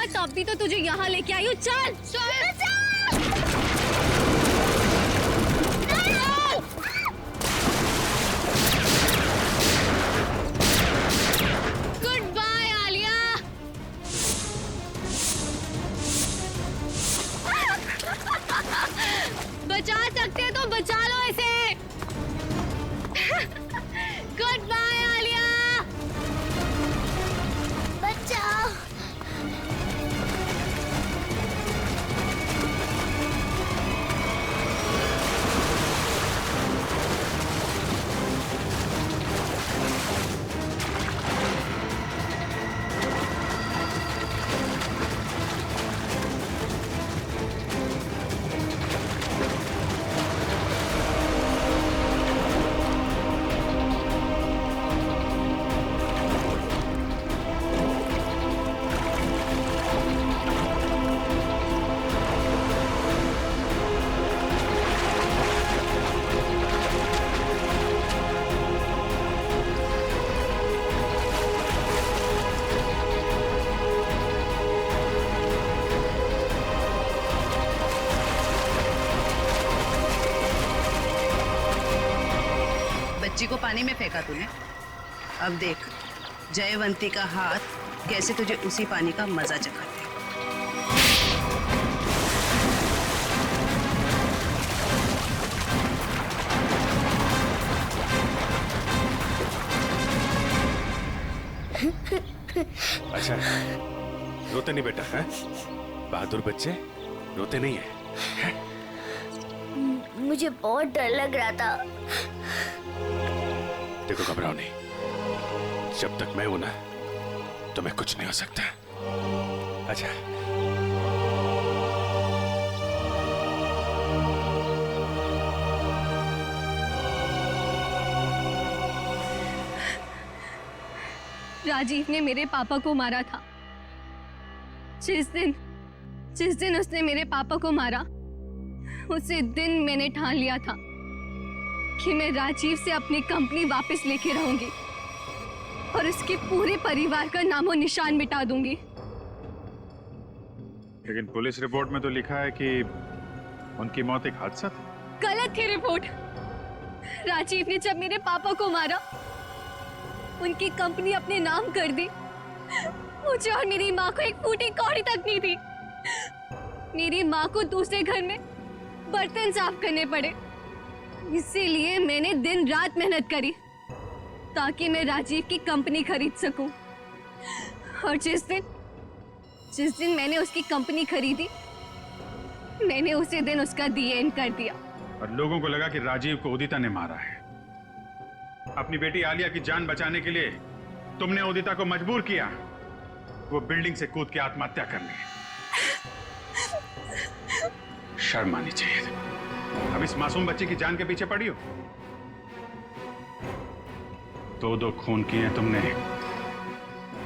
तब भी तो तुझे यहाँ लेके आई हूँ। चल गुड बाय आलिया। बचा सकते हैं तो बचा लो इसे। Goodbye Alia. बचाओ। बच्ची को पानी में फेंका तूने। अब देख जयवंती का हाथ कैसे तुझे उसी पानी का मजा चखाते। अच्छा रोते नहीं बेटा है? बहादुर बच्चे रोते नहीं है? मुझे बहुत डर लग रहा था। देखो घबराओ नहीं, जब तक मैं हूं ना तुम्हें कुछ नहीं हो सकता। अच्छा राजीव ने मेरे पापा को मारा था। जिस दिन उसने मेरे पापा को मारा, उसी दिन मैंने ठान लिया था कि मैं राजीव से अपनी कंपनी वापस लेके रहूंगी और उसके पूरे परिवार का नामो निशान मिटा दूंगी। लेकिन पुलिस रिपोर्ट में तो लिखा है कि उनकी मौत एक हादसा थी। गलत थी रिपोर्ट। राजीव ने जब मेरे पापा को मारा, उनकी कंपनी अपने नाम कर दी। मुझे और मेरी माँ को एक फूटी कौड़ी तक नहीं दी। मेरी माँ को दूसरे घर में बर्तन साफ करने पड़े। इसीलिए मैंने दिन रात मेहनत करी ताकि मैं राजीव की कंपनी खरीद सकूं। और जिस दिन मैंने उसकी कंपनी खरीदी, मैंने उसी दिन उसका दी एंड कर दिया। और लोगों को लगा कि राजीव को उदिता ने मारा है। अपनी बेटी आलिया की जान बचाने के लिए तुमने उदिता को मजबूर किया वो बिल्डिंग से कूद के आत्महत्या करने। शर्म आनी चाहिए। अब इस मासूम बच्चे की जान के पीछे पड़ी हो। दो खून किए तुमने,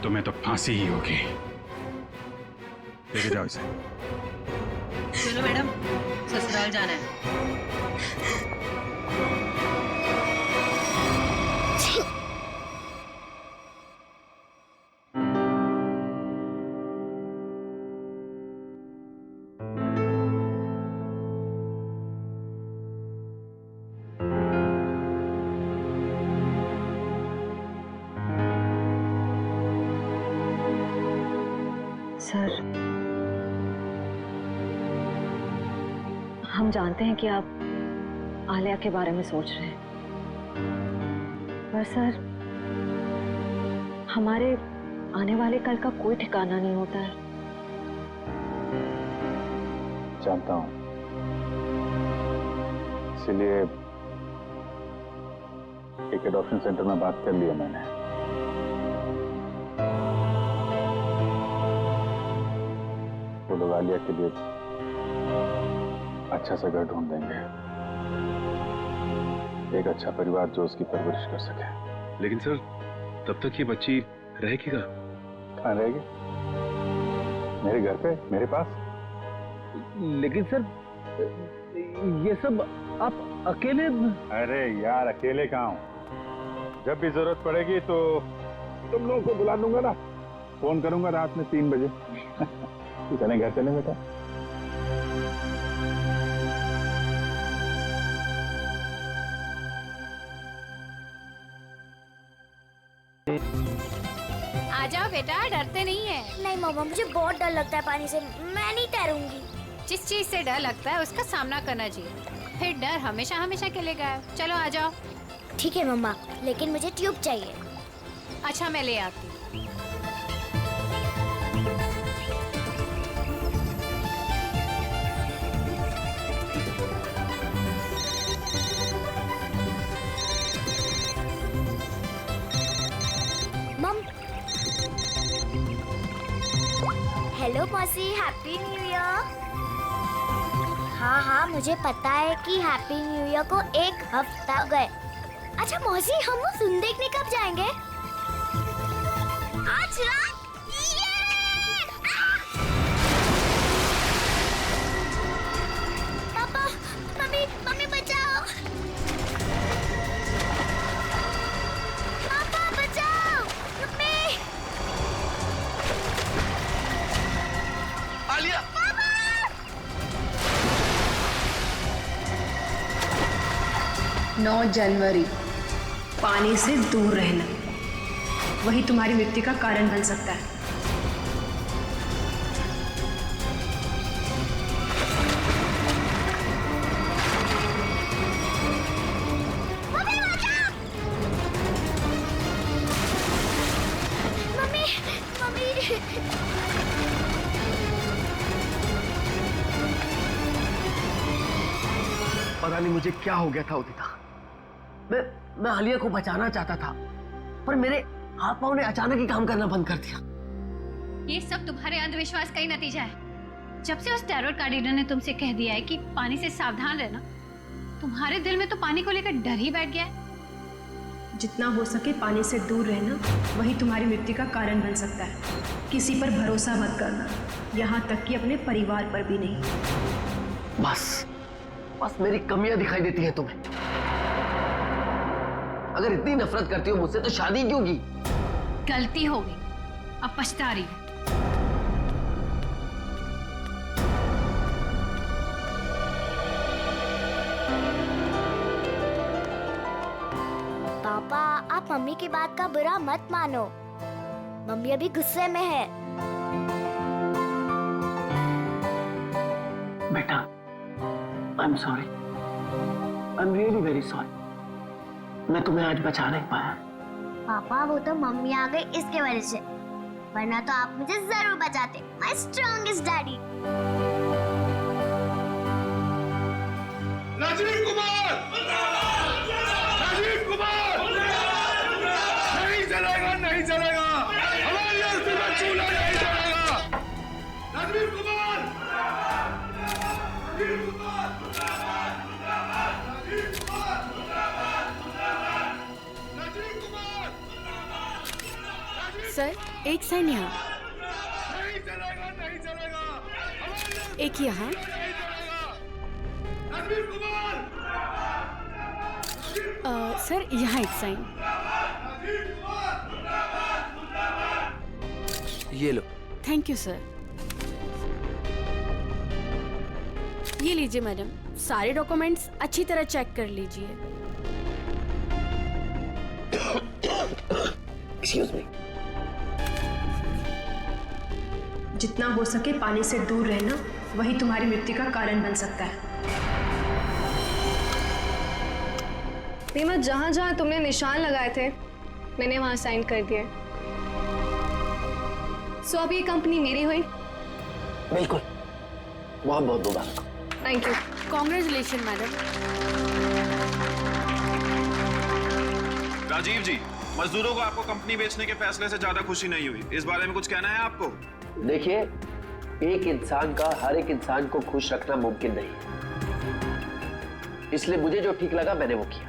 तुम्हें तो फांसी ही होगी। लेके जाओ इसे। चलो मैडम, ससुराल जाना है। सर, हम जानते हैं कि आप आलिया के बारे में सोच रहे हैं, पर सर हमारे आने वाले कल का कोई ठिकाना नहीं होता है। जानता हूं, इसीलिए एक एडॉप्शन सेंटर में बात कर ली है मैंने। वो लोग आलिया के लिए अच्छा सा घर ढूंढ देंगे, एक अच्छा परिवार जो उसकी परवरिश कर सके। लेकिन सर तब तक ये बच्ची रहेगी कहाँ? कहाँ रहेगी? मेरे घर पे, मेरे पास। लेकिन सर ये सब आप अकेले? अरे यार अकेले कहाँ हूं? जब भी जरूरत पड़ेगी तो तुम लोगों को बुला लूंगा ना। फोन करूंगा रात में 3 बजे। तू चले घर चले बेटा। आ जाओ बेटा, डरते नहीं है। नहीं मम्मा, मुझे बहुत डर लगता है पानी से, मैं नहीं तैरूंगी। जिस चीज से डर लगता है उसका सामना करना चाहिए, फिर डर हमेशा हमेशा के लिए गायब। चलो आ जाओ। ठीक है मम्मा, लेकिन मुझे ट्यूब चाहिए। अच्छा मैं ले आती हूँ। मम, हेलो मौसी, हैप्पी न्यू ईयर। हाँ हाँ, मुझे पता है कि हैप्पी न्यू ईयर को 1 हफ्ता हो गए। अच्छा मौसी, हम वो फिल्म देखने कब जाएंगे? आज रात। पापा, मम्मी, मम्मी बचाओ। पापा बचाओ, मम्मी। आलिया! 9 जनवरी, पानी से दूर रहना, वही तुम्हारी मृत्यु का कारण बन सकता है। Mummy, mummy. पता नहीं मुझे क्या हो गया था उदिता। मैं आलिया को बचाना चाहता था, पर मेरे हाथ पांव ने अचानक ही काम करना बंद कर दिया। ये सब तुम्हारे अंधविश्वास का ही नतीजा है। जब से उस टैरोट कार्डिनर ने तुमसे कह दिया है कि पानी से सावधान रहना, तुम्हारे दिल में तो पानी को लेकर डर ही बैठ गया है। जितना हो सके पानी से दूर रहना, वही तुम्हारी मृत्यु का कारण बन सकता है। किसी पर भरोसा मत करना, यहाँ तक कि अपने परिवार पर भी नहीं। बस मेरी कमियां दिखाई देती हैं तुम्हें। अगर इतनी नफरत करती हो मुझसे तो शादी क्यों की? गलती हो गई, अब पछता रही है। पापा, आप मम्मी की बात का बुरा मत मानो। मम्मी अभी गुस्से में है। बेटा, I am sorry, I am really very sorry. मैं तुम्हें आज बचा नहीं पाया। पापा, वो तो मम्मी आ गई इसके वजह से, वरना तो आप मुझे जरूर बचाते। My strongest daddy. Rajiv Kumar! Rajiv Kumar! नहीं चलेगा, नहीं चलेगा। हमारी अर्थी का चूल्हा नहीं चलेगा। राजीव कुमार! राजीव कुमार! राजीव कुमार! राजीव कुमार! सर एक साइन यहाँ, नहीं चलेगा, नहीं चलेगा। हमारी अर्थी एक यहाँ। नहीं चलेगा। राजीव कुमार! सर यहाँ एक साइन। ये लो। Thank you sir. ये लीजिए मैडम, सारे डॉक्यूमेंट्स अच्छी तरह चेक कर लीजिए। Excuse me. जितना हो सके पानी से दूर रहना, वही तुम्हारी मृत्यु का कारण बन सकता है। रीमा, जहाँ जहाँ तुमने निशान लगाए थे, मैंने वहाँ साइन कर दिए। सो अब ये कंपनी मेरी हुई। बिल्कुल, बहुत बहुत मुबारक। Thank you. Congratulation madam. Rajiv ji, मजदूरों को आपको कंपनी बेचने के फैसले से ज्यादा खुशी नहीं हुई, इस बारे में कुछ कहना है आपको? देखिए, एक इंसान का हर एक इंसान को खुश रखना मुमकिन नहीं है, इसलिए मुझे जो ठीक लगा मैंने वो किया।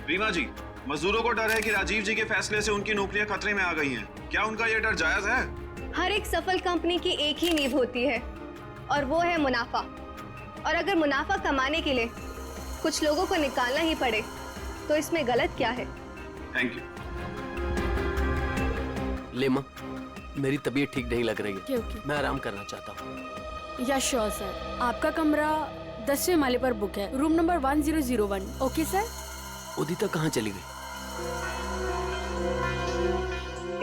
रीमा जी, मजदूरों को डर है कि राजीव जी के फैसले से उनकी नौकरियां खतरे में आ गई हैं। क्या उनका ये डर जायज है? हर एक सफल कंपनी की एक ही नींव होती है, और वो है मुनाफा। और अगर मुनाफा कमाने के लिए कुछ लोगों को निकालना ही पड़े, तो इसमें गलत क्या है? Thank you. लेमा, मेरी तबीयत ठीक नहीं लग रही है। क्योंकि मैं आराम करना चाहता हूँ। या श्योर सर, आपका कमरा 10वें माले पर बुक है, room number 1001। Okay sir. Udita कहाँ चली गई?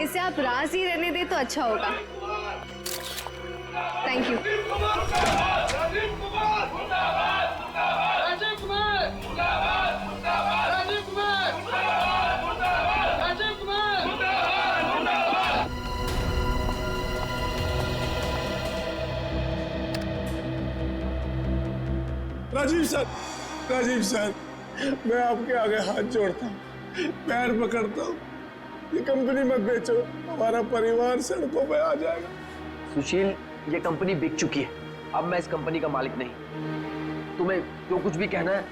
इसे आप राज ही रहने दे तो अच्छा होगा। Thank you. राजीव सर, मैं आपके आगे हाथ जोड़ता हूँ, पैर पकड़ता हूँ, ये कंपनी मत बेचो, हमारा परिवार सड़कों पे आ जाएगा। सुशील, ये कंपनी बिक चुकी है, अब मैं इस कंपनी का मालिक नहीं। तुम्हें जो कुछ भी कहना है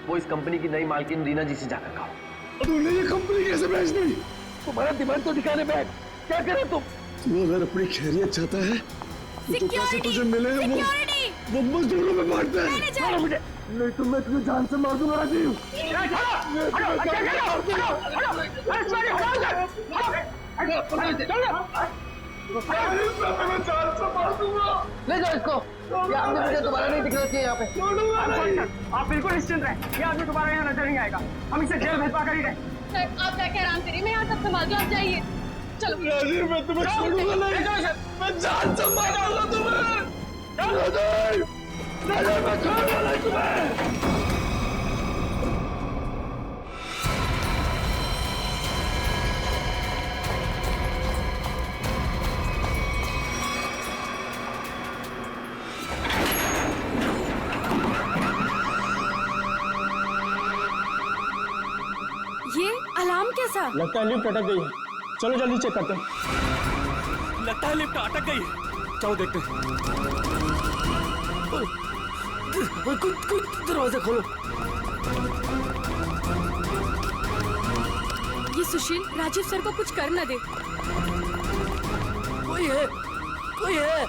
वो इस कंपनी की नई मालकिन रीना जी से जाकर कहो। तुमने ये कंपनी कैसे बेच दी? तुम्हारा दिमाग तो दिखाने बैठ, क्या करे तुम? तू अगर अपनी खैरियत चाहता है तो पैसे तुझे मिले वो मजदूरों में बांटता है। मुझे नहीं तो मैं तुझे जान से मार दूंगा राजीव। ले जाओ इसको, ये आदमी मुझे दोबारा नहीं दिखना चाहिए यहाँ पे। आप बिल्कुल निश्चिंत रहें, ये आदमी दोबारा यहाँ नजर नहीं आएगा। हम इसे जेल भिजवा कर ही रहे। सर आप जाके आराम करिए, मैं यहाँ सब संभाल दूँ, आप जाइए। चलो राजीव, मैं तुम्हें छोड़ूंगा नहीं, मैं जान से मारूंगा तुम्हें। राजीव, मैं छोड़ूंगा नहीं तुम्हें। ये अलार्म कैसा? लगता है लिफ्ट अटक गई है, चलो जल्दी चेक करते हैं। लगता है लिफ्ट अटक गई है, चलो देखते हैं। दरवाजा खोलो। ये सुशील राजीव सर को कुछ कर न दे। कोई है, कोई है।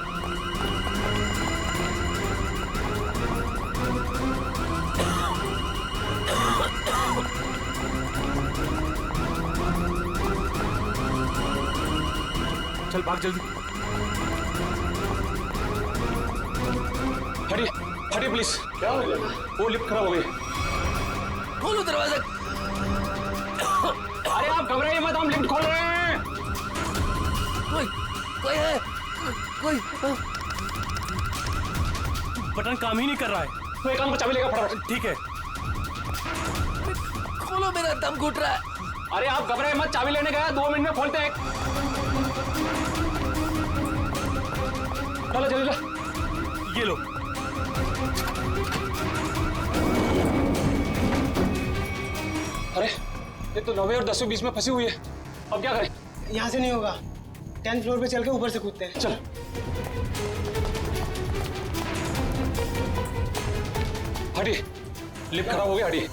चल भाग जल्दी। हटिए हटिए प्लीज। क्या हो गया? वो लिफ्ट खराब हो गई। खोलो दरवाजा। अरे आप घबराइए मत, हम लिफ्ट खोल रहे हैं। कोई है, कोई। बटन काम ही नहीं कर रहा है। तो एक काम को चाबी लेगा फटाफट। ठीक है। खोलो, मेरा दम घुट रहा है। अरे आप घबराइए मत, चाबी लेने गया, 2 मिनट में खोलते हैं। चलो जल्दी लो। ये लो। अरे ये तो 9वीं और 10वीं बीच में फंसी हुई है, अब क्या करें? यहाँ से नहीं होगा, 10th फ्लोर पे चल के ऊपर से कूदते हैं। चल। हटिए, लिफ्ट खराब हो गया, हटिए।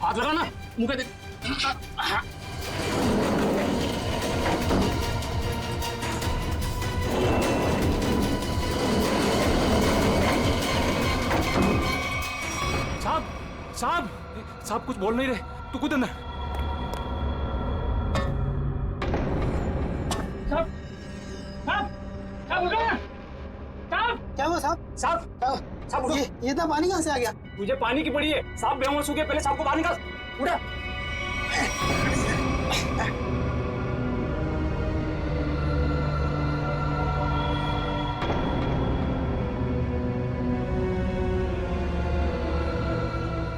हाथ लगा ना, मुंह पे देख। साहब साहब साहब कुछ बोल नहीं रहे, तू कूद अंदर। साहब साहब साहब उठो ना। साहब क्या हुआ साहब? साहब साहब उठो। ये इतना पानी कहाँ से आ गया? मुझे पानी की पड़ी है, साहब बेहोश हो गए, पहले साहब को बाहर निकाल। उठा।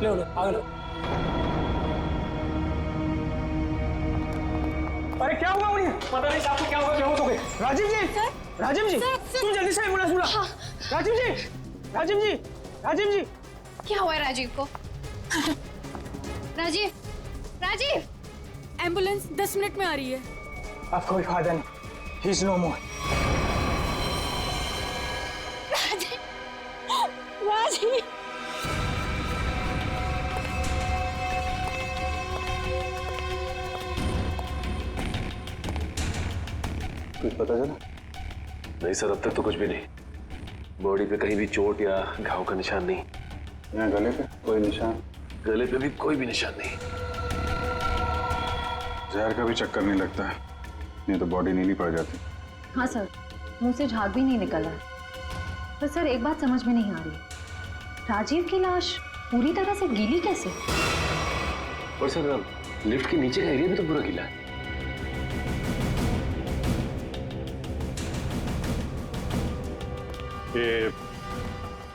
ले लो, आगे लो। अरे क्या हुआ उन्हें? पता नहीं साहब को क्या हुआ, बेहोश हो गए। राजीव जी, राजीव जी, तुम जल्दी से एम्बुलेंस बुलाओ। हाँ। राजीव जी, राजीव जी, राजीव जी। क्या हुआ है राजीव को? राजीव, राजीव। एम्बुलेंस 10 मिनट में आ रही है। अब कोई फायदा नहीं, ही इज नो मोर। राजीव, कुछ पता चला? नहीं सर, अब तक तो कुछ भी नहीं। बॉडी पे कहीं भी चोट या घाव का निशान नहीं। यहाँ गले पे कोई निशान? गले पे भी कोई भी निशान नहीं। जहर का भी चक्कर नहीं लगता है, नहीं तो बॉडी नीली पड़ जाती। हाँ सर, मुंह से झाग भी नहीं निकला। पर सर एक बात समझ में नहीं आ रही, राजीव की लाश पूरी तरह से गीली कैसे? और सर लिफ्ट के नीचे का एरिया भी तो पूरा गीला है। ये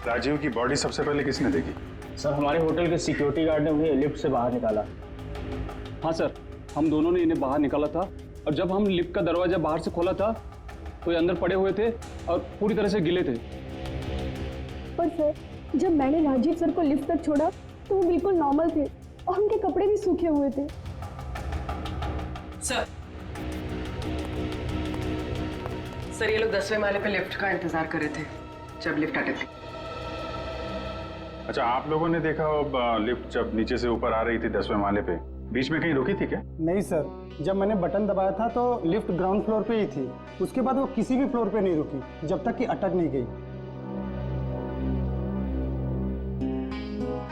राजीव की बॉडी सबसे पहले किसने देखी? सर हमारे होटल के सिक्योरिटी गार्ड ने उन्हें लिफ्ट से बाहर निकाला। हाँ सर, हम दोनों ने इन्हें बाहर निकाला था और जब हम लिफ्ट का दरवाजा बाहर से खोला था तो ये अंदर पड़े हुए थे और पूरी तरह से गिले थे। पर सर, जब मैंने राजीव सर को लिफ्ट तक छोड़ा तो वो बिल्कुल नॉर्मल थे और उनके कपड़े भी सूखे हुए थे। सर ये लोग 10वें माले पे लिफ्ट का इंतजार कर रहे थे जब लिफ्ट अटक गई। अच्छा, आप लोगों ने देखा लिफ्ट जब नीचे से ऊपर आ रही थी 10वें माले पे, बीच में कहीं रुकी थी क्या? नहीं सर, जब मैंने बटन दबाया था तो लिफ्ट ग्राउंड फ्लोर पे ही थी। उसके बाद वो किसी भी फ्लोर पे नहीं रुकी जब तक कि अटक नहीं गई।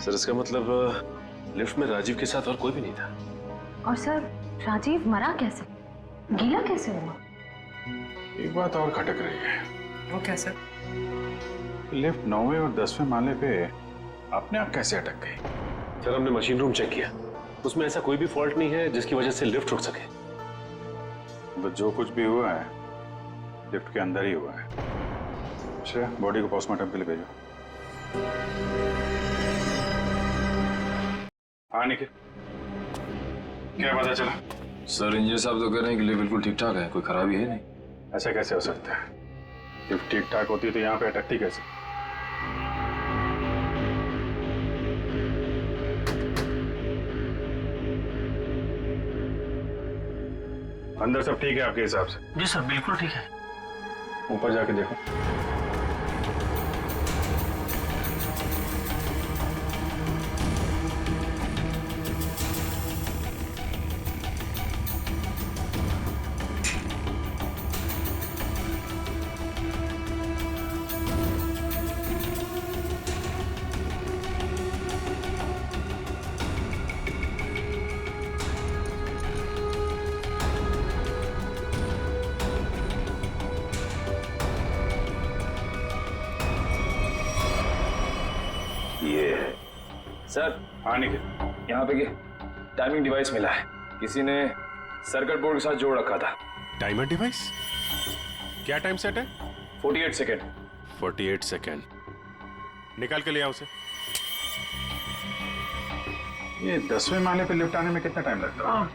सर इसका मतलब लिफ्ट में राजीव के साथ और कोई भी नहीं था। और सर राजीव मरा कैसे, गीला कैसे हुआ? एक बात और खटक रही है। वो क्या सर? लिफ्ट 9वें और 10वें माले पे अपने आप कैसे अटक गई? सर हमने मशीन रूम चेक किया, उसमें ऐसा कोई भी फॉल्ट नहीं है जिसकी वजह से लिफ्ट रुक सके। तो जो कुछ भी हुआ है लिफ्ट के अंदर ही हुआ है। अच्छा, बॉडी को पोस्टमार्टम के लिए भेजो। हाँ निखिल, क्या पता चला? सर इंजीनियर साहब तो कह रहे हैं कि लिफ्ट बिल्कुल ठीक ठाक है, कोई खराबी है नहीं। ऐसा कैसे हो सकता है? लिफ्ट ठीक ठाक होती तो यहाँ पे अटकती कैसे? अंदर सब ठीक है आपके हिसाब से? जी सर बिल्कुल ठीक है। ऊपर जाके देखो। सर हाँ निखिल, यहाँ पे टाइमिंग डिवाइस मिला है, किसी ने सर्किट बोर्ड के साथ जोड़ रखा था। Timer device? क्या टाइम सेट है? 48 सेकेंड। 48 सेकेंड। निकाल के ले आओ उसे। ये 10वें माले पे लिफ्ट आने में कितना टाइम लगता है?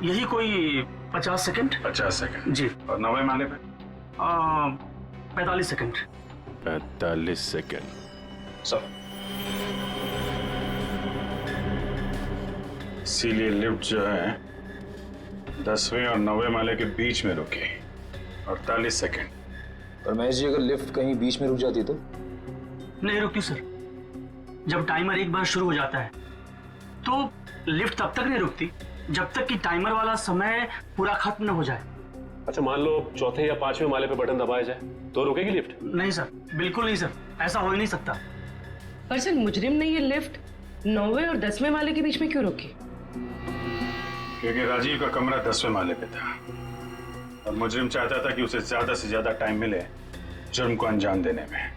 यही कोई 50 सेकेंड। 50 सेकेंड जी। और 9वें माले पे? 45 सेकेंड। 45 सेकेंड। सर इसीलिए लिफ्ट जो है 10वें और 9वें माले के बीच में रुकी 48 सेकेंड। पर महेश जी, अगर लिफ्ट कहीं बीच में रुक जाती तो? नहीं रुकती सर। जब टाइमर एक बार शुरू हो जाता है तो लिफ्ट तब तक नहीं रुकती जब तक कि टाइमर वाला समय पूरा खत्म न हो जाए। अच्छा, मान लो चौथे या 5वें माले पे बटन दबाया जाए तो रुकेगी लिफ्ट? नहीं सर, बिल्कुल नहीं सर, ऐसा हो ही नहीं सकता। पर सर मुजरिम ने ये लिफ्ट 9वें और 10वें माले के बीच में क्यों रोकी? क्योंकि राजीव का कमरा 10वें माले पे था और मुजरिम चाहता था कि उसे ज्यादा से ज्यादा टाइम मिले जुर्म को अंजाम देने में।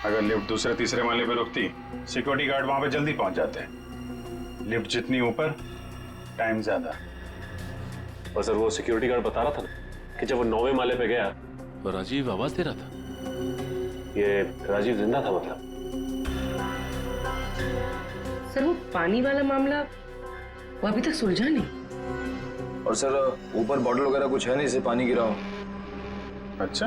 अगर लिफ्ट दूसरे तीसरे माले पे रुकती, सिक्योरिटी गार्ड वहां पे जल्दी पहुंच जाते। लिफ्ट जितनी ऊपर, टाइम ज्यादा। और सर वो सिक्योरिटी गार्ड बता रहा था ना कि जब वो 9वें माले पे गया तो राजीव आवाज दे रहा था। ये राजीव जिंदा था मतलब? सर वो पानी वाला मामला वो अभी तक सुलझा नहीं। और सर ऊपर बॉटल वगैरह कुछ है नहीं जिससे पानी गिरा हो। अच्छा,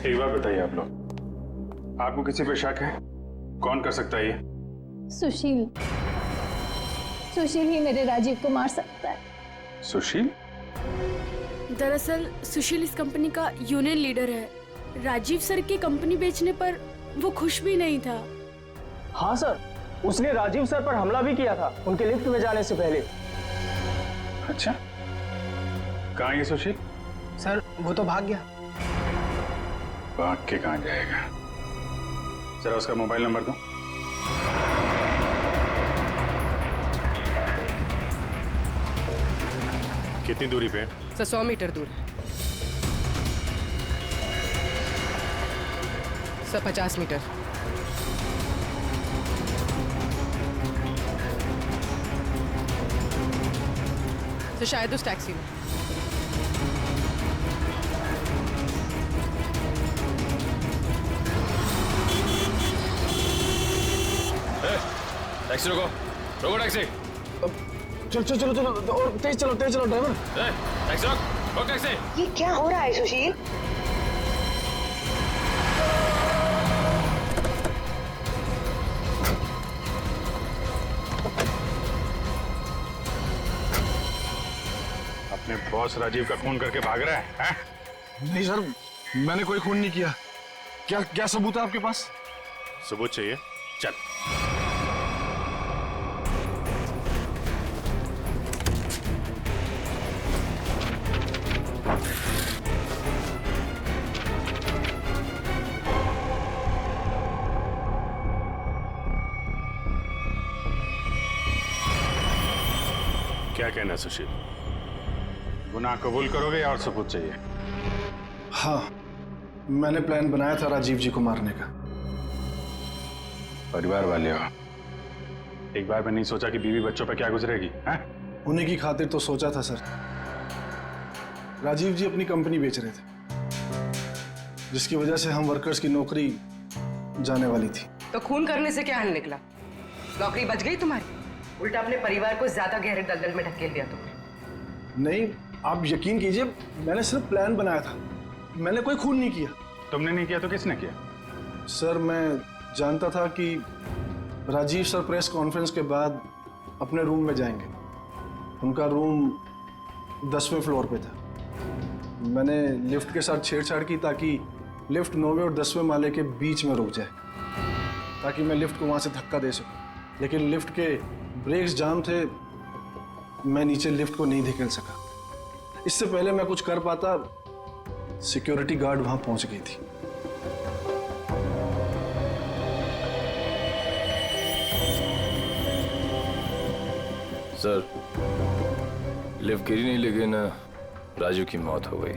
एक बात बताइए आप लोग, आपको किसी पे शक है? कौन कर सकता है ये? सुशील। सुशील ही मेरे राजीव को मार सकता है। सुशील? दरअसल सुशील इस कंपनी का यूनियन लीडर है। राजीव सर की कंपनी बेचने पर वो खुश भी नहीं था। हाँ सर, उसने राजीव सर पर हमला भी किया था उनके लिफ्ट में जाने से पहले। अच्छा, कहाँ है ये सुशील? सर वो तो भाग गया। भाग के कहाँ जाएगा? जरा उसका मोबाइल नंबर दो। कितनी दूरी पे है? सर 100 मीटर दूर है। Sir 50 metre. तो शायद उस टैक्सी में। टैक्सी रोको, रोको टैक्सी। चलो चलो चलो चलो और तेज चलो ड्राइवर। टैक्सी रोक टैक्सी। ये क्या हो रहा है सुशील? अपने बॉस राजीव का खून करके भाग रहा है? नहीं सर, मैंने कोई खून नहीं किया। क्या सबूत है आपके पास? सबूत चाहिए? चल। क्या कहना सुशील? गुनाह कबूल करोगे या और सबूत चाहिए? हाँ, मैंने प्लान बनाया था राजीव जी को मारने का। परिवार वाले हो, एक बार में नहीं सोचा कि बीवी बच्चों पे क्या गुजरेगी? हैं? उन्हीं की खातिर तो सोचा था सर। राजीव जी अपनी कंपनी बेच रहे थे, जिसकी वजह से हम वर्कर्स की नौकरी जाने वाली थी। तो खून करने से क्या हल निकला? नौकरी बच गई तुम्हारी? उल्टा अपने परिवार को ज्यादा गहरे दलदल में ढकेल दिया तुमने। नहीं, आप यकीन कीजिए, मैंने सिर्फ प्लान बनाया था, मैंने कोई खून नहीं किया। तुमने नहीं किया तो किसने किया? सर, मैं जानता था कि राजीव सर प्रेस कॉन्फ्रेंस के बाद अपने रूम में जाएंगे। उनका रूम 10वें फ्लोर पे था। मैंने लिफ्ट के साथ छेड़छाड़ की ताकि लिफ्ट 9वें और 10वें माले के बीच में रुक जाए, ताकि मैं लिफ्ट को वहाँ से धक्का दे सकूं। लेकिन लिफ्ट के ब्रेक्स जाम थे, मैं नीचे लिफ्ट को नहीं धकेल सका। इससे पहले मैं कुछ कर पाता, सिक्योरिटी गार्ड वहां पहुंच गई थी। सर, लिफ्ट गिरी नहीं, लेकिन राजू की मौत हो गई।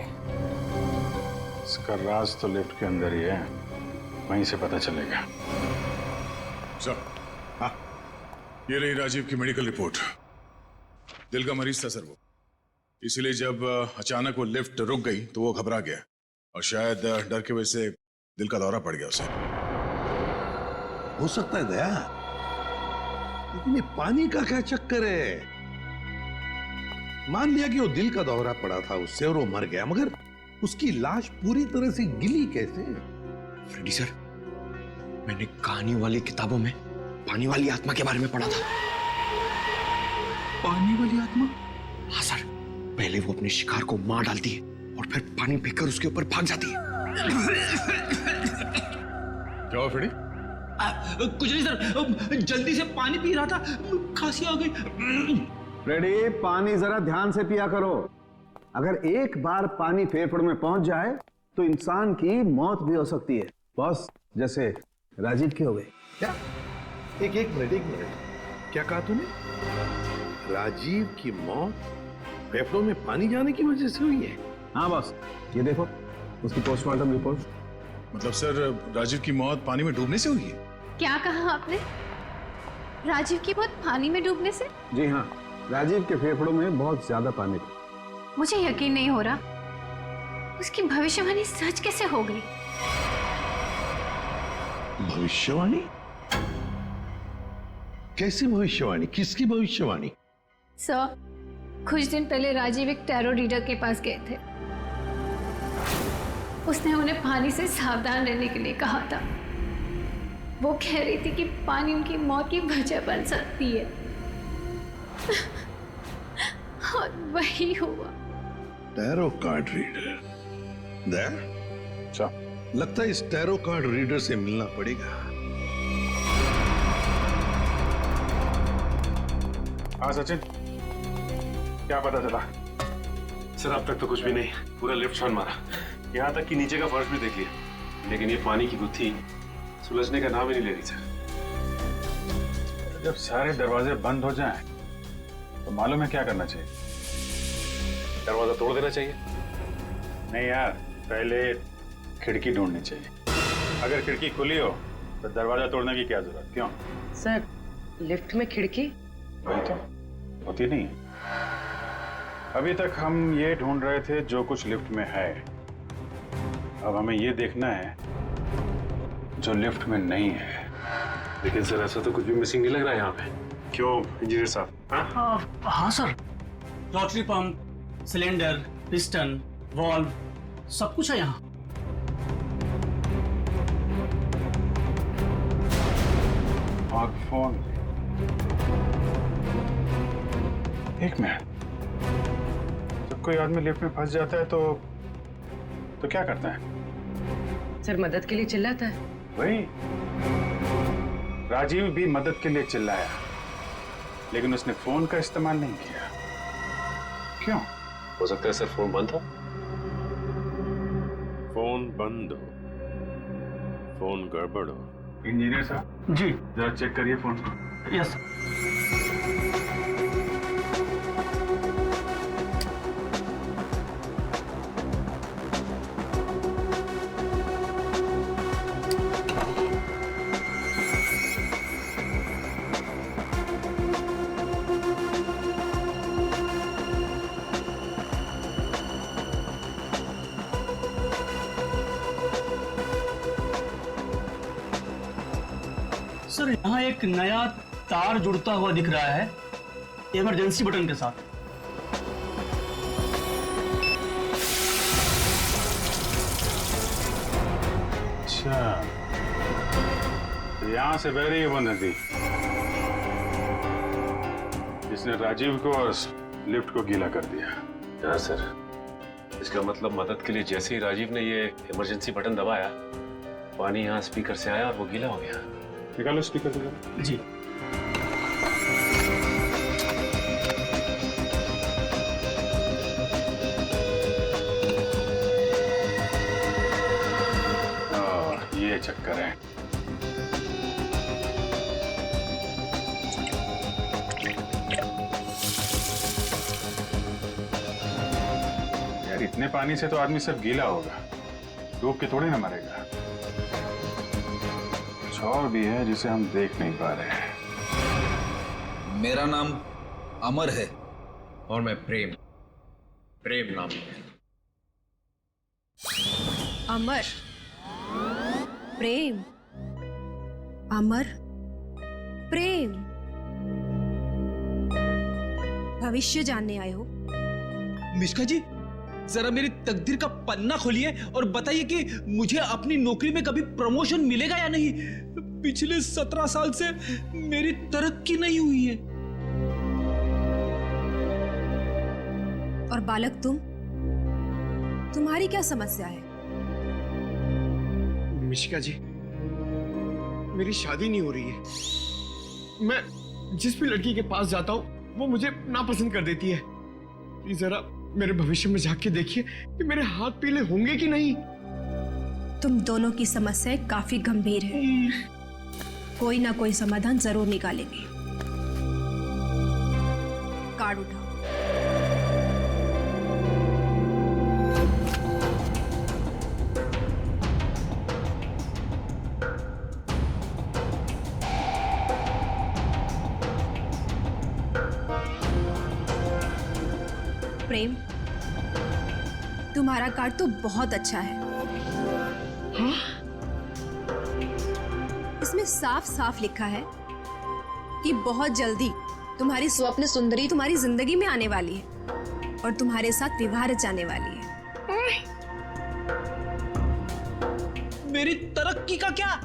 इसका राज तो लिफ्ट के अंदर ही है, वहीं से पता चलेगा। सर, हाँ, ये रही राजीव की मेडिकल रिपोर्ट। दिल का मरीज था सर वो, इसीलिए जब अचानक वो लिफ्ट रुक गई तो वो घबरा गया और शायद डर की वजह से दिल का दौरा पड़ गया उसे। हो सकता है दया, लेकिन ये पानी का क्या चक्कर है? मान लिया कि वो दिल का दौरा पड़ा था उससे और वो मर गया, मगर उसकी लाश पूरी तरह से गिली कैसे? फ्रेडी सर, मैंने कहानी वाली किताबों में पानी वाली आत्मा के बारे में पढ़ा था। पानी वाली आत्मा? हाँ सर, पहले वो अपने शिकार को मार डालती है और फिर पानी फेंककर उसके ऊपर भाग जाती है। क्या हुआ फ्रेडी? कुछ नहीं सर, जल्दी से पानी पी रहा था, खांसी आ गई। फ्रेडी, पानी जरा ध्यान से पिया करो। अगर एक बार पानी फेफड़ों में पहुंच जाए तो इंसान की मौत भी हो सकती है, बॉस, जैसे राजीव के हो गए। क्या? एक मिनट, क्या कहा तूने? राजीव की मौत फेफड़ों में पानी जाने की वजह से हुई है? हाँ बॉस, ये देखो उसकी पोस्टमार्टम रिपोर्ट। मतलब सर, राजीव की मौत पानी में डूबने से हुई है? क्या कहा आपने? राजीव की मौत पानी में डूबने से? जी हाँ, राजीव के फेफड़ों में बहुत ज्यादा पानी था। मुझे यकीन नहीं हो रहा, उसकी भविष्यवाणी सच कैसे हो गई? भविष्यवाणी? कैसी भविष्यवाणी? किसकी भविष्यवाणी? सर, कुछ दिन पहले राजीव एक टैरो रीडर के पास गए थे। उसने उन्हें पानी से सावधान रहने के लिए कहा था। वो कह रही थी कि पानी उनकी मौत की वजह बन सकती है। और वही हुआ। Tarot card reader? दया, लगता है इस टैरो कार्ड रीडर से मिलना पड़ेगा। हाँ सचिन, क्या पता चला? सर, अब तक तो कुछ भी नहीं, पूरा लिफ्ट छान मारा, यहाँ तक कि नीचे का फर्श भी देख लिया, लेकिन ये पानी की गुत्थी सुलझने का नाम ही नहीं ले रही सर। जब सारे दरवाजे बंद हो जाएं, तो मालूम है क्या करना चाहिए? दरवाजा तोड़ देना चाहिए। नहीं यार, पहले खिड़की ढूंढनी चाहिए। अगर खिड़की खुली हो तो दरवाजा तोड़ने की क्या जरूरत? क्यों सर, लिफ्ट में खिड़की? वही तो होती नहीं है। अभी तक हम ये ढूंढ रहे थे जो कुछ लिफ्ट में है। अब हमें ये देखना है जो लिफ्ट में नहीं है। लेकिन सर ऐसा तो कुछ भी मिसिंग नहीं लग रहा है यहाँ पे। क्यों इंजीनियर साहब? हाँ sir, rotary pump, cylinder, piston, valve, सब कुछ है यहाँ। और फोन। एक मिनट, जब कोई आदमी लिफ्ट में फंस जाता है तो क्या करता है? सर, मदद के लिए चिल्लाता है। वही, राजीव भी मदद के लिए चिल्लाया, लेकिन उसने फोन का इस्तेमाल नहीं किया। क्यों? हो सकता है सर फोन बंद था। फोन बंद हो, फोन गड़बड़ हो। इंजीनियर साहब जी, जरा चेक करिए फोन को। यस। सर, यहाँ एक नया तार जुड़ता हुआ दिख रहा है इमरजेंसी बटन के साथ। अच्छा, तो यहाँ से बह रही है वो नदी जिसने राजीव को और लिफ्ट को गीला कर दिया। हाँ सर, इसका मतलब मदद के लिए जैसे ही राजीव ने ये इमरजेंसी बटन दबाया, पानी यहाँ स्पीकर से आया और वो गीला हो गया। निकालो स्पीकर से जी। ये चक्कर है। यार, इतने पानी से तो आदमी सब गीला होगा, डूब के थोड़ी ना मरेगा। कुछ और भी है जिसे हम देख नहीं पा रहे हैं। मेरा नाम अमर है और मैं प्रेम नाम है। अमर, प्रेम, अमर, प्रेम। भविष्य जानने आए हो? मिश्का जी, जरा मेरी तकदीर का पन्ना खोलिए और बताइए कि मुझे अपनी नौकरी में कभी प्रमोशन मिलेगा या नहीं। पिछले 17 साल से मेरी तरक्की नहीं हुई है। और बालक, तुम्हारी क्या समस्या है? मिश्का जी, मेरी शादी नहीं हो रही है। मैं जिस भी लड़की के पास जाता हूँ वो मुझे नापसंद कर देती है। प्लीज जरा मेरे भविष्य में झांक के देखिए कि मेरे हाथ पीले होंगे कि नहीं। तुम दोनों की समस्याएं काफी गंभीर है, कोई ना कोई समाधान जरूर निकालेंगे। कार्ड उठाओ। प्रेम, तुम्हारा कार्ड तो बहुत अच्छा है। हाँ? इसमें साफ साफ लिखा है कि बहुत जल्दी तुम्हारी स्वप्न सुंदरी तुम्हारी जिंदगी में आने वाली है और तुम्हारे साथ विवाह रचाने वाली है। मेरी तरक्की का क्या?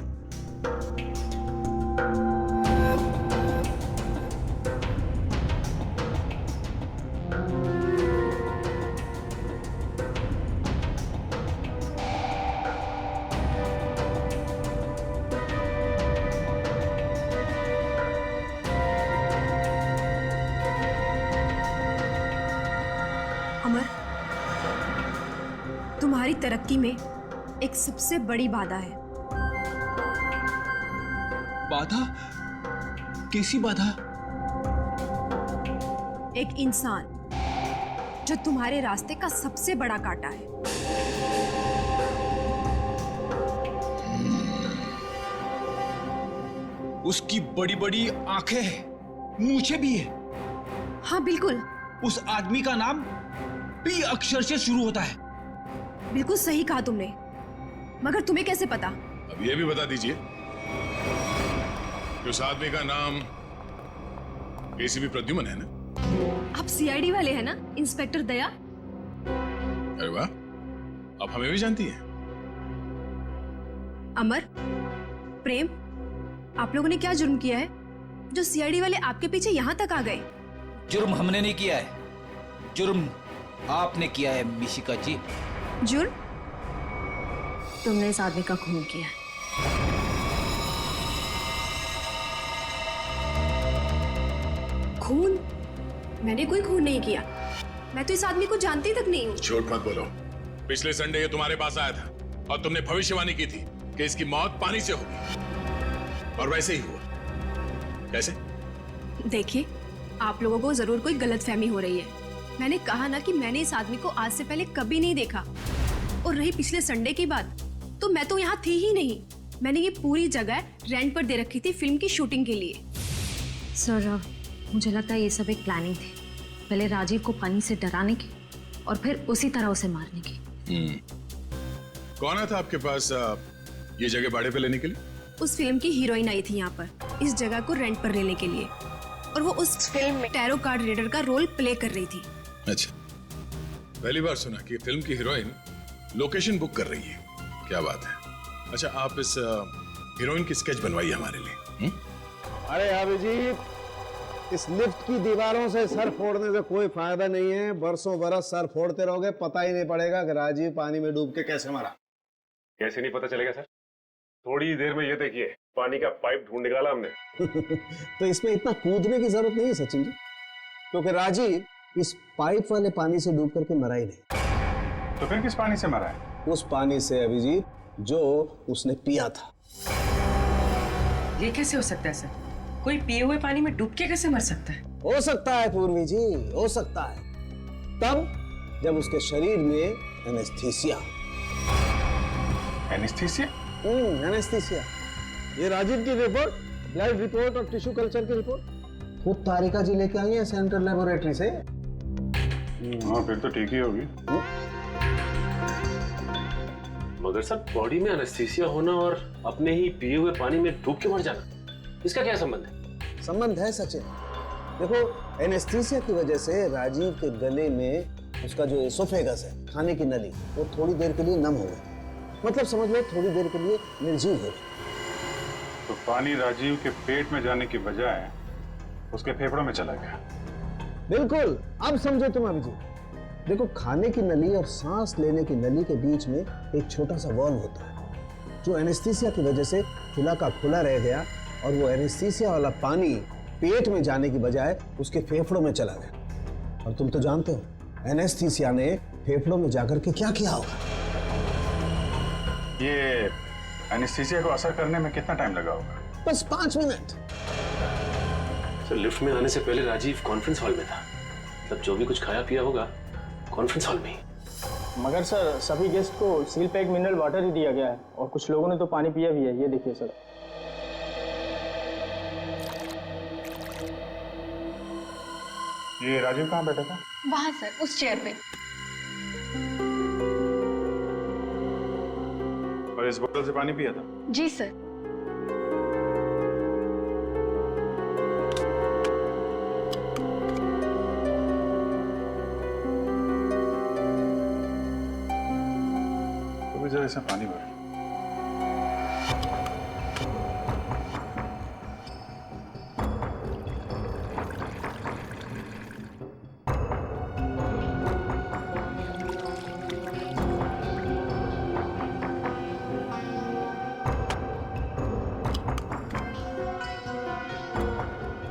अमर, तुम्हारी तरक्की में एक सबसे बड़ी बाधा है। बाधा? कैसी बाधा? एक इंसान जो तुम्हारे रास्ते का सबसे बड़ा कांटा है। उसकी बड़ी बड़ी आंखें हैं, मूछें भी है। हाँ बिल्कुल। उस आदमी का नाम पी अक्षर से शुरू होता है। बिल्कुल सही कहा तुमने, मगर तुम्हें कैसे पता? अब ये भी बता दीजिए कि उस आदमी का नाम एसीपी प्रद्युमन है ना? आप सीआईडी वाले हैं ना, इंस्पेक्टर दया? अरे वाह, आप हमें भी जानती हैं। अमर, प्रेम, आप लोगों ने क्या जुर्म किया है जो सीआईडी वाले आपके पीछे यहाँ तक आ गए? जुर्म हमने नहीं किया है, जुर्म आपने किया है मिशिका जी। जुर्म? तुमने इस आदमी का खून किया है। खून? मैंने कोई खून नहीं किया। मैं तो इस आदमी को जानती तक नहीं हूँ। झूठ मत बोलो। पिछले संडे ये तुम्हारे पास आया था और तुमने भविष्यवाणी की थी कि इसकी मौत पानी से होगी, और वैसे ही हुआ। कैसे? देखिए, आप लोगों को जरूर कोई गलतफहमी हो रही है। मैंने कहा ना कि मैंने इस आदमी को आज से पहले कभी नहीं देखा। और रही पिछले संडे की बात, तो मैं तो यहाँ थी ही नहीं। मैंने ये पूरी जगह रेंट पर दे रखी थी फिल्म की शूटिंग के लिए। सर, मुझे लगता है ये सब एक प्लानिंग थी। पहले राजीव को पानी से डराने की और फिर उसी तरह उसे मारने की। कौन आया था आपके पास ये जगह भाड़े पे लेने के लिए? उस फिल्म की हीरोइन आई थी यहाँ पर इस जगह को रेंट पर लेने के लिए, और वो उस फिल्म में टैरो कार्ड रीडर का रोल प्ले कर रही थी। अच्छा, पहली बार सुना कि फिल्म की हीरोइन लोकेशन बुक कर रही है। क्या बात है। अच्छा, आप इस हीरोइन की स्केच बनवाइए हमारे लिए। अरे अभिजीत, इस लिफ्ट की दीवारों से सर फोड़ने से कोई फायदा नहीं है। बरसों बरस सर फोड़ते रहोगे, पता ही नहीं पड़ेगा कि राजीव पानी में डूब के कैसे मरा। कैसे नहीं पता चलेगा सर? थोड़ी देर में ये देखिए, पानी का पाइप ढूंढ निकाला हमने। तो इसमें इतना कूदने की जरूरत नहीं है सचिन जी, क्योंकि राजीव इस पाइप वाले पानी से डूब करके मरा ही नहीं। तो फिर किस पानी से मरा है? उस पानी से अभिजीत जो उसने पिया था। ये कैसे हो सकता है सर? कोई पिए हुए पानी में डूब के कैसे मर सकता है? हो सकता है पूर्वी जी, हो सकता है, तब जब उसके शरीर में एनेस्थीसिया। एनेस्थीसिया? एनेस्थीसिया। ये राजीव की रिपोर्ट, ब्लड रिपोर्ट और टिश्यू कल्चर की रिपोर्ट खुद तारिका जी लेके आई है सेंट्रल लेबोरेटरी से। हाँ, फिर तो ठीक ही होगी। मगर सर, बॉडी में एनेस्थीसिया होना और अपने ही पिए हुए पानी में डूब के मर जाना, इसका क्या संबंध है? संबंध है सचिन। देखो, एनेस्थीसिया की वजह से राजीव के गले में उसका जो एसोफेगस है, खाने की नली, वो थोड़ी देर के लिए नम हो गई। मतलब समझ लो थोड़ी देर के लिए निर्जीव हो गई। तो पानी राजीव के पेट में जाने की बजाय उसके फेफड़ों में चला गया। बिल्कुल, अब समझो तुम अभिजीत। देखो, खाने की नली और सांस लेने की नली के बीच में एक छोटा सा वॉल्व होता है, जो एनेस्थीसिया की वजह से खुला का खुला रह गया, और वो एनेस्थीसिया वाला पानी पेट में जाने की बजाय उसके फेफड़ों में चला गया। और तुम तो जानते हो, एनेस्थीसिया ने फेफड़ों में जाकर के क्या किया होगा। ये एनेस्थीसिया को असर करने में कितना टाइम लगा होगा? बस 5 मिनट। सर, लिफ्ट में आने से पहले राजीव कॉन्फ्रेंस हॉल में था। मतलब जो भी कुछ खाया पिया होगा कॉन्फ्रेंस हॉल में ही। मगर सर, सभी गेस्ट को सील पैक मिनरल वाटर ही दिया गया है, और कुछ लोगों ने तो पानी पिया भी है। ये देखिए सर। ये राजीव कहाँ बैठा था? वहां सर, उस चेयर पे। और इस बोतल से पानी पिया था? जी सर। तो जरा इसमें पानी भर।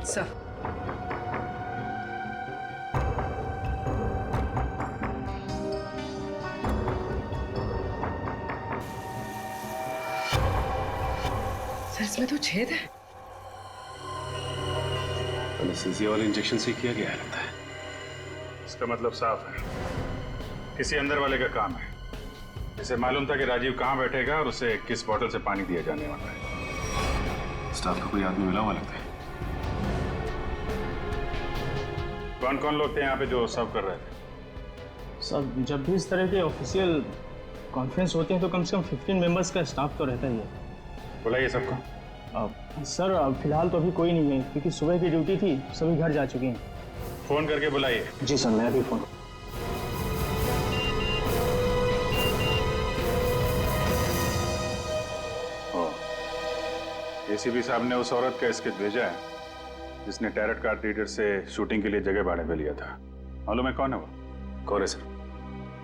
सर, इसमें तो छेद है। एनेस्थीसिया वाले इंजेक्शन से किया गया है लगता है। इसका मतलब साफ है, किसी अंदर वाले का काम है। इसे मालूम था कि राजीव कहाँ बैठेगा और उसे किस बोतल से पानी दिया जाने वाला है। स्टाफ का कोई आदमी मिला हुआ लगता है। कौन कौन लोग थे यहाँ पे जो सर्व कर रहे थे? सब जब भी इस तरह के ऑफिशियल कॉन्फ्रेंस होती हैं तो कम से कम 15 मेंबर्स का स्टाफ तो रहता ही है। बुलाइए सबको। सर फिलहाल तो अभी कोई नहीं है क्योंकि सुबह की ड्यूटी थी, सभी घर जा चुके हैं। फोन करके बुलाइए। जी सर, मैं अभी फोन। एसीपी साहब ने उस औरत का स्केच भेजा है जिसने टैरट कार्ड रीडर से शूटिंग के लिए जगह भाड़े पे लिया था। मालूम है कौन है वो? कौन है सर?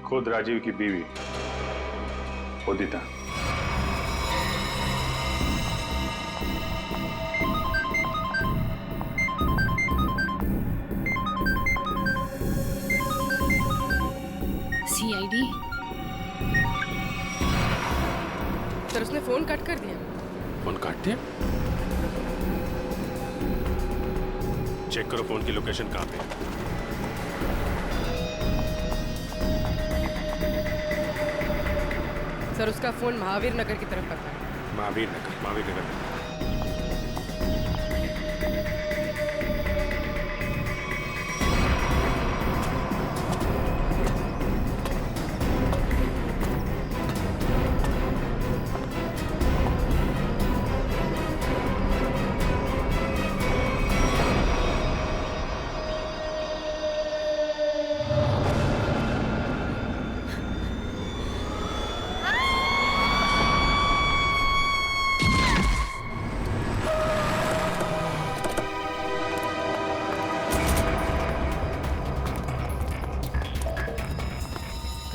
खुद राजीव की बीवी उदिता। सीआईडी। सर उसने फोन कट कर दिया। फोन काट दिया? चेक करो फोन की लोकेशन कहाँ पे है। सर उसका फोन महावीर नगर की तरफ पता है। महावीर नगर।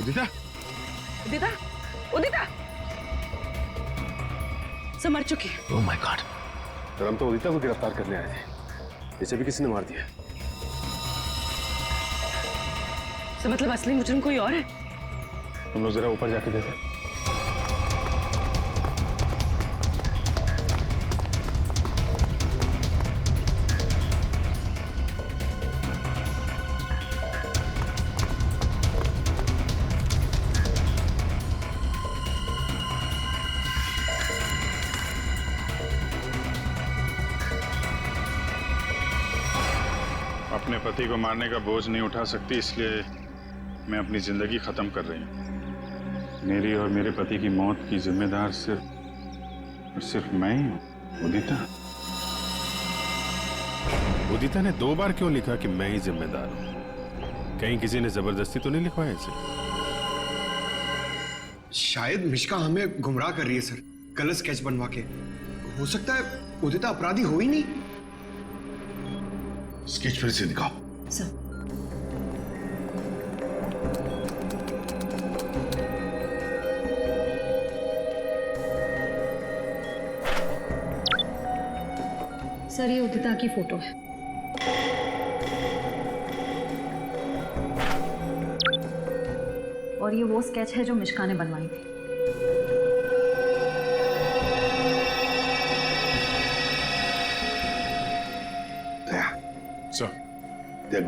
उदिता, उदिता, उदिता सब मर चुकी है। Oh my God. सर हम तो उदिता को गिरफ्तार करने आए थे, इसे भी किसी ने मार दिया। तो मतलब असली मुजरिम कोई और है? हम लोग जरा ऊपर जाके देखें। अपने पति को मारने का बोझ नहीं उठा सकती, इसलिए मैं अपनी जिंदगी खत्म कर रही हूँ। मेरी और मेरे पति की मौत की जिम्मेदार सिर्फ मैं ही हूँ। उदिता। उदिता ने 2 बार क्यों लिखा कि मैं ही जिम्मेदार हूं? कहीं किसी ने जबरदस्ती तो नहीं लिखवाया इसे? शायद मिश्का हमें गुमराह कर रही है सर, गलत स्केच बनवा के। हो सकता है उदिता अपराधी हो ही नहीं। स्केच फिर से दिखाओ। सर सर ये उदिता की फोटो है। और ये वो स्केच है जो मिश्का ने बनवाई थी।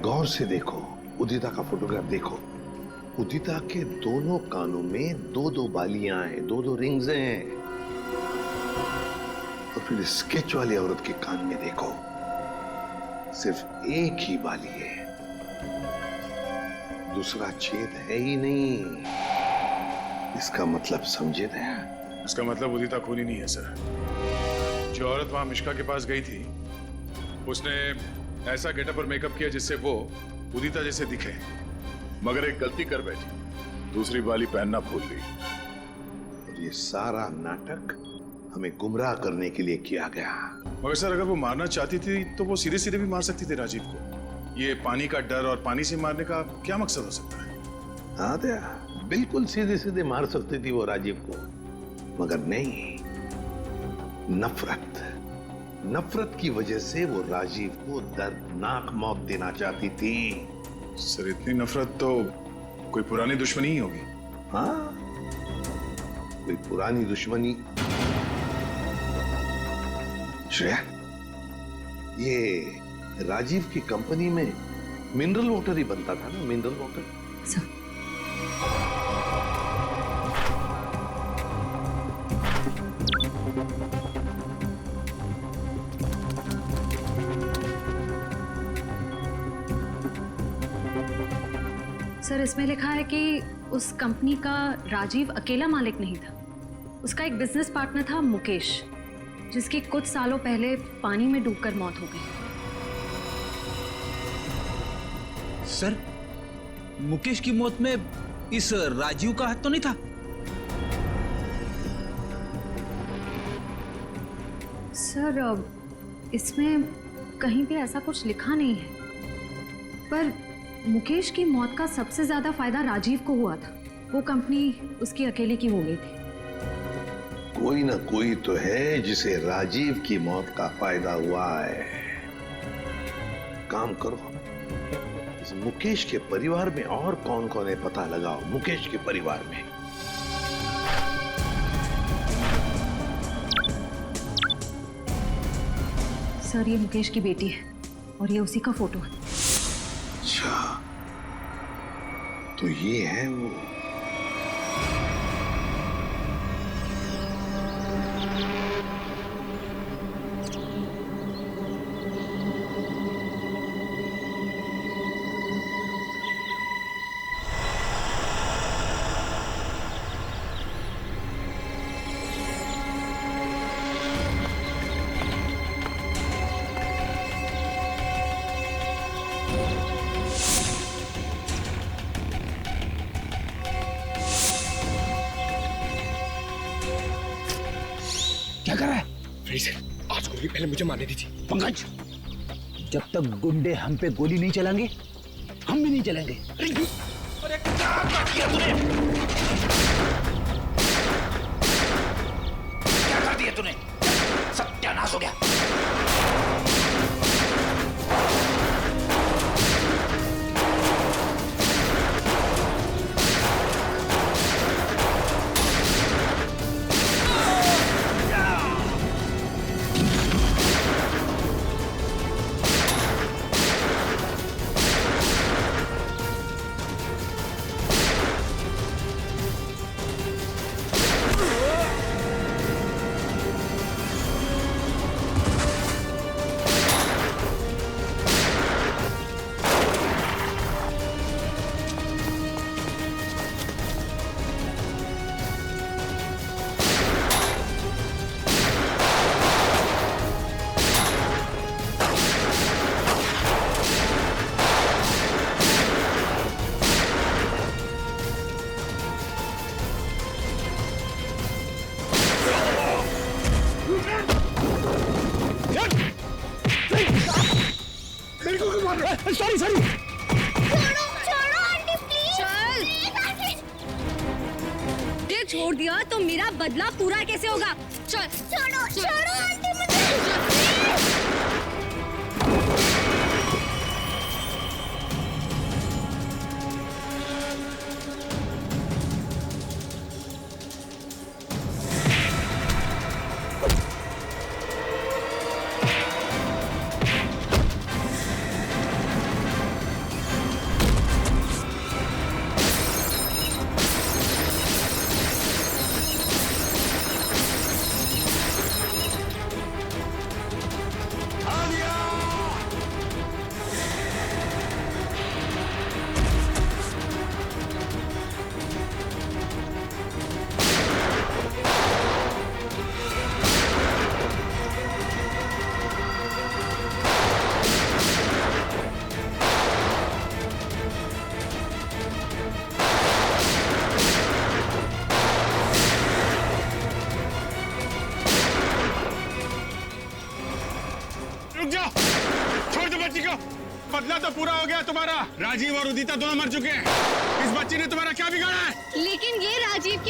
गौर से देखो, उदिता का फोटोग्राफ देखो। उदिता के दोनों कानों में 2-2 बालियां हैं, 2-2 रिंग्स हैं। और फिर स्केच वाली औरत के कान में देखो, सिर्फ एक ही बाली है, दूसरा छेद है ही नहीं। इसका मतलब समझे दया? इसका मतलब उदिता खूनी नहीं है सर। जो औरत वहां मिश्का के पास गई थी उसने ऐसा गेटअप और मेकअप किया जिससे वो उदिता जैसे दिखे, मगर एक गलती कर बैठी, दूसरी बाली पहनना भूल गई। और ये सारा नाटक हमें गुमराह करने के लिए किया गया। मगर सर अगर वो मारना चाहती थी तो वो सीधे सीधे भी मार सकती थी राजीव को। ये पानी का डर और पानी से मारने का क्या मकसद हो सकता है? हाँ दया, बिल्कुल सीधे सीधे मार सकती थी वो राजीव को, मगर नहीं, नफरत की वजह से वो राजीव को दर्दनाक मौत देना चाहती थी। सर इतनी नफरत तो कोई पुरानी दुश्मनी ही होगी। हाँ, कोई पुरानी दुश्मनी। श्रेया, ये राजीव की कंपनी में मिनरल वाटर ही बनता था ना, मिनरल वाटर। सर इसमें लिखा है कि उस कंपनी का राजीव अकेला मालिक नहीं था, उसका एक बिजनेस पार्टनर था मुकेश, जिसकी कुछ सालों पहले पानी में डूबकर मौत हो गई। सर, मुकेश की मौत में इस राजीव का हाथ तो नहीं था? सर इसमें कहीं भी ऐसा कुछ लिखा नहीं है, पर मुकेश की मौत का सबसे ज्यादा फायदा राजीव को हुआ था। वो कंपनी उसकी अकेले की हो गई थी। कोई ना कोई तो है जिसे राजीव की मौत का फायदा हुआ है। काम करो, इस मुकेश के परिवार में और कौन कौन है पता लगाओ। मुकेश के परिवार में सर ये मुकेश की बेटी है और ये उसी का फोटो है। अच्छा, तो ये है वो। क्या कर रहा है? आज गोली पहले मुझे मारने दीजिए। पंकज, जब तक गुंडे हम पे गोली नहीं चलाएंगे, हम भी नहीं चलेंगे। अरे क्या कर दिया तूने? क्या कर दिया तूने? सत्यानाश हो गया। Sorry sorry. छोड़ो आंटी प्लीज। चल। ये छोड़ दिया तो मेरा बदला पूरा कैसे होगा? चल। छोड़ो छोड़ो आंटी मुझे। बदला तो पूरा हो गया तुम्हारा। राजीव और उदिता दोनों मर चुके हैं। इस बच्ची ने तुम्हारा क्या बिगाड़ा है? लेकिन ये राजीव